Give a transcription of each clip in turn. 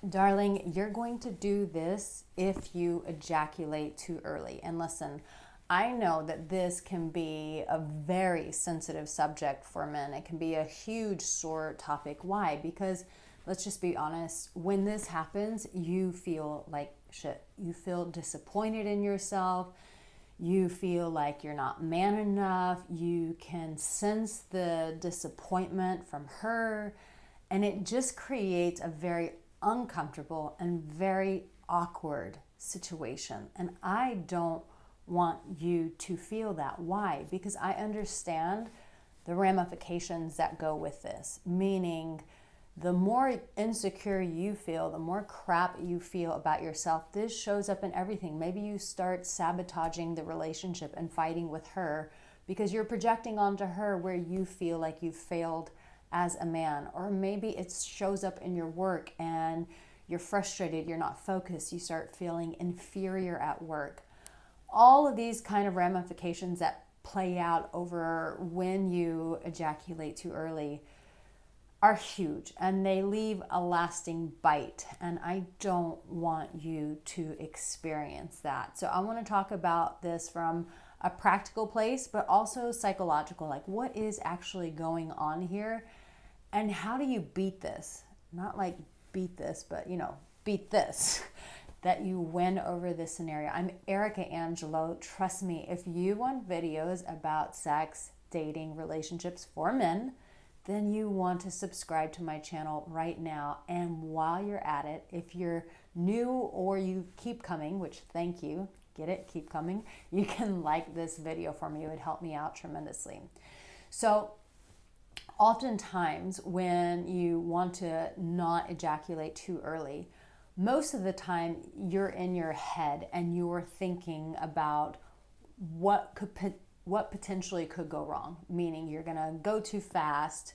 Darling, you're going to do this if you ejaculate too early. And listen, I know that this can be a very sensitive subject for men. It can be a huge sore topic. Why? Because let's just be honest, when this happens, you feel like shit. You feel disappointed in yourself. You feel like you're not man enough. You can sense the disappointment from her. And it just creates a very uncomfortable and very awkward situation. And I don't want you to feel that. Why? Because I understand the ramifications that go with this, meaning the more insecure you feel, the more crap you feel about yourself, this shows up in everything. Maybe you start sabotaging the relationship and fighting with her because you're projecting onto her where you feel like you failed as a man. Or maybe it shows up in your work and you're frustrated, you're not focused, you start feeling inferior at work. All of these kind of ramifications that play out over when you ejaculate too early are huge, and they leave a lasting bite, and I don't want you to experience that. So I want to talk about this from a practical place, but also psychological, like what is actually going on here and how do you beat this? Not like beat this, but beat this. That you win over this scenario. I'm Arica Angelo. Trust me, if you want videos about sex, dating, relationships for men, then you want to subscribe to my channel right now. And while you're at it, if you're new or you keep coming, which thank you, get it, keep coming, you can like this video for me. It would help me out tremendously. So oftentimes when you want to not ejaculate too early, most of the time you're in your head and you're thinking about what potentially could go wrong, meaning you're gonna go too fast,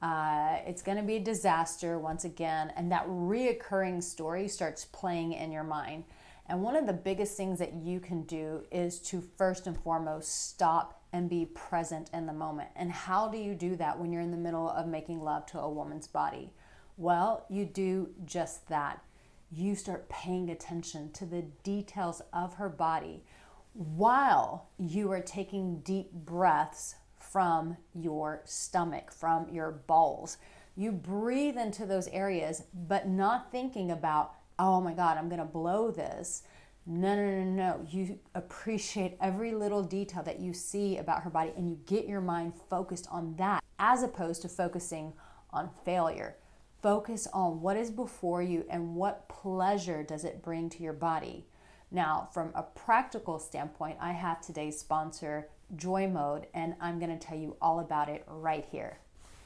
it's gonna be a disaster once again, and that reoccurring story starts playing in your mind. And one of the biggest things that you can do is to first and foremost stop and be present in the moment. And how do you do that when you're in the middle of making love to a woman's body? Well, you do just that. You start paying attention to the details of her body while you are taking deep breaths from your stomach, from your balls. You breathe into those areas, but not thinking about, oh my God, I'm gonna blow this. No. You appreciate every little detail that you see about her body and you get your mind focused on that as opposed to focusing on failure. Focus on what is before you and what pleasure does it bring to your body. Now, from a practical standpoint, I have today's sponsor, Joymode, and I'm going to tell you all about it right here.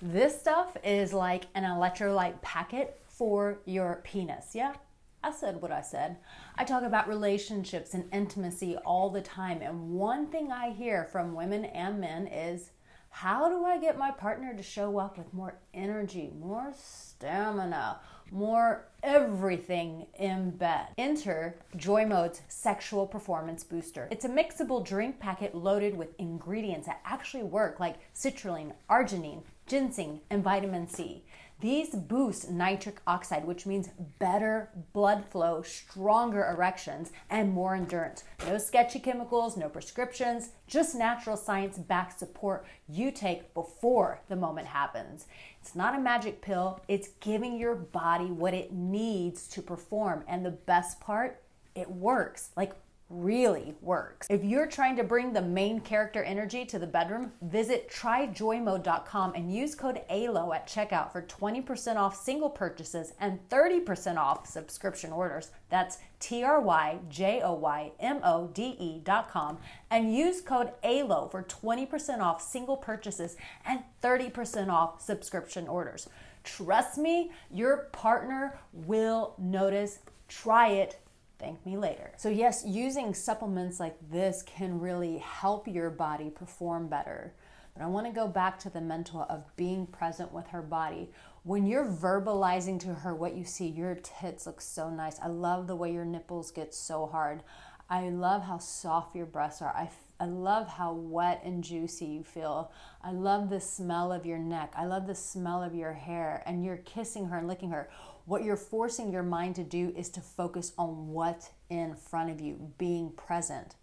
This stuff is like an electrolyte packet for your penis. Yeah, I said what I said. I talk about relationships and intimacy all the time, and one thing I hear from women and men is, how do I get my partner to show up with more energy, more stamina, more everything in bed? Enter Joymode's Sexual Performance Booster. It's a mixable drink packet loaded with ingredients that actually work, like citrulline, arginine, ginseng, and vitamin C. These boost nitric oxide, which means better blood flow, stronger erections, and more endurance. No sketchy chemicals, no prescriptions, just natural science-backed support you take before the moment happens. It's not a magic pill. It's giving your body what it needs to perform. And the best part, it works. Like, really works. If you're trying to bring the main character energy to the bedroom, visit tryjoymode.com and use code ALO at checkout for 20% off single purchases and 30% off subscription orders. That's tryjoymode.com and use code ALO for 20% off single purchases and 30% off subscription orders. Trust me, your partner will notice. Try it. Thank me later. So yes, using supplements like this can really help your body perform better. But I want to go back to the mental of being present with her body. When you're verbalizing to her what you see, your tits look so nice. I love the way your nipples get so hard. I love how soft your breasts are. I love how wet and juicy you feel. I love the smell of your neck. I love the smell of your hair. And you're kissing her and licking her. What you're forcing your mind to do is to focus on what's in front of you, being present.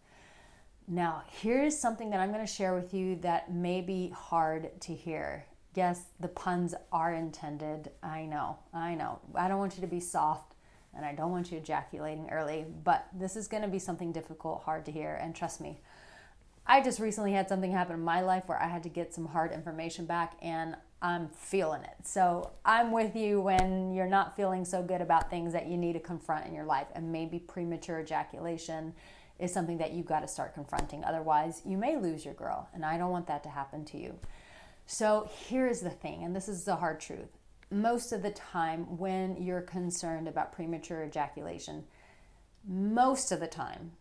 Now, here's something that I'm going to share with you that may be hard to hear. Yes, the puns are intended. I know. I don't want you to be soft, and I don't want you ejaculating early, but this is going to be something difficult, hard to hear, and trust me, I just recently had something happen in my life where I had to get some hard information back, and I'm feeling it. So I'm with you when you're not feeling so good about things that you need to confront in your life, and maybe premature ejaculation is something that you've got to start confronting. Otherwise, you may lose your girl, and I don't want that to happen to you. So here's the thing, and this is the hard truth. Most of the time when you're concerned about premature ejaculation, most of the time,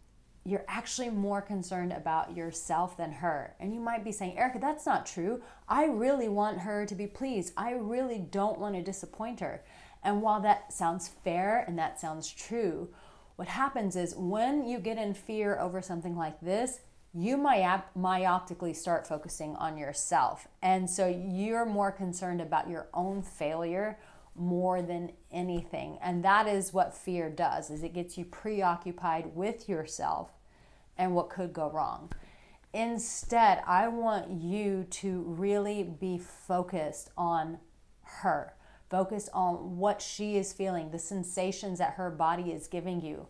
you're actually more concerned about yourself than her. And you might be saying, Arica, that's not true. I really want her to be pleased. I really don't want to disappoint her. And while that sounds fair and that sounds true, what happens is when you get in fear over something like this, you myopically start focusing on yourself. And so you're more concerned about your own failure more than anything. And that is what fear does, is it gets you preoccupied with yourself and what could go wrong. Instead, I want you to really be focused on her. Focus on what she is feeling, the sensations that her body is giving you.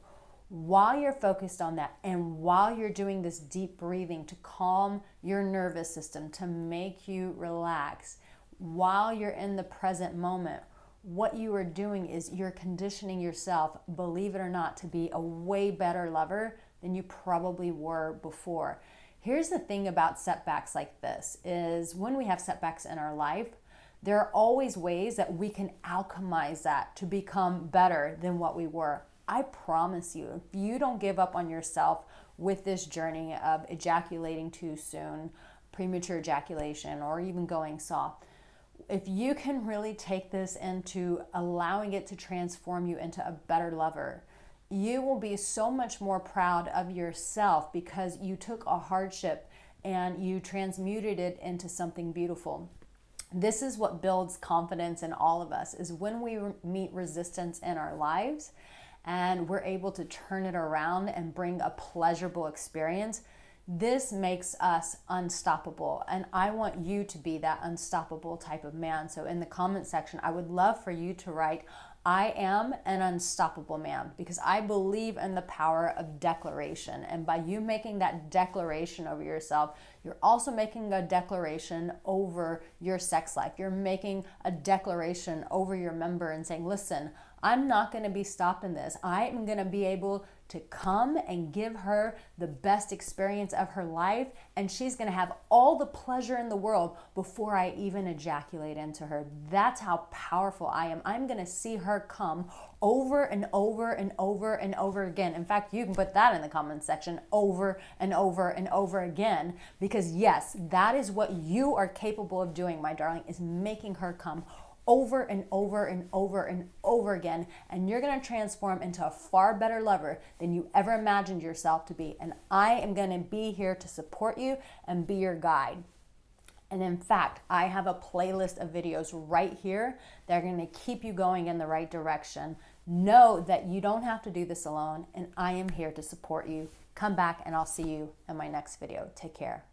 While you're focused on that, and while you're doing this deep breathing to calm your nervous system, to make you relax, while you're in the present moment, what you are doing is you're conditioning yourself, believe it or not, to be a way better lover than you probably were before. Here's the thing about setbacks like this, is when we have setbacks in our life, there are always ways that we can alchemize that to become better than what we were. I promise you, if you don't give up on yourself with this journey of ejaculating too soon, premature ejaculation, or even going soft, if you can really take this into allowing it to transform you into a better lover, you will be so much more proud of yourself because you took a hardship and you transmuted it into something beautiful. This is what builds confidence in all of us, is when we meet resistance in our lives and we're able to turn it around and bring a pleasurable experience. This makes us unstoppable, and I want you to be that unstoppable type of man. So in the comment section, I would love for you to write, I am an unstoppable man, because I believe in the power of declaration. And by you making that declaration over yourself, you're also making a declaration over your sex life. You're making a declaration over your member and saying, listen, I'm not going to be stopped in this. I am going to be able to come and give her the best experience of her life, and she's going to have all the pleasure in the world before I even ejaculate into her. That's how powerful I am. I'm going to see her come over and over and over and over again. In fact, you can put that in the comments section, over and over and over again, because yes, that is what you are capable of doing, my darling, is making her come over and over and over and over again, and you're going to transform into a far better lover than you ever imagined yourself to be. And I am going to be here to support you and be your guide. And in fact, I have a playlist of videos right here that are going to keep you going in the right direction. Know that you don't have to do this alone, and I am here to support you. Come back and I'll see you in my next video. Take care.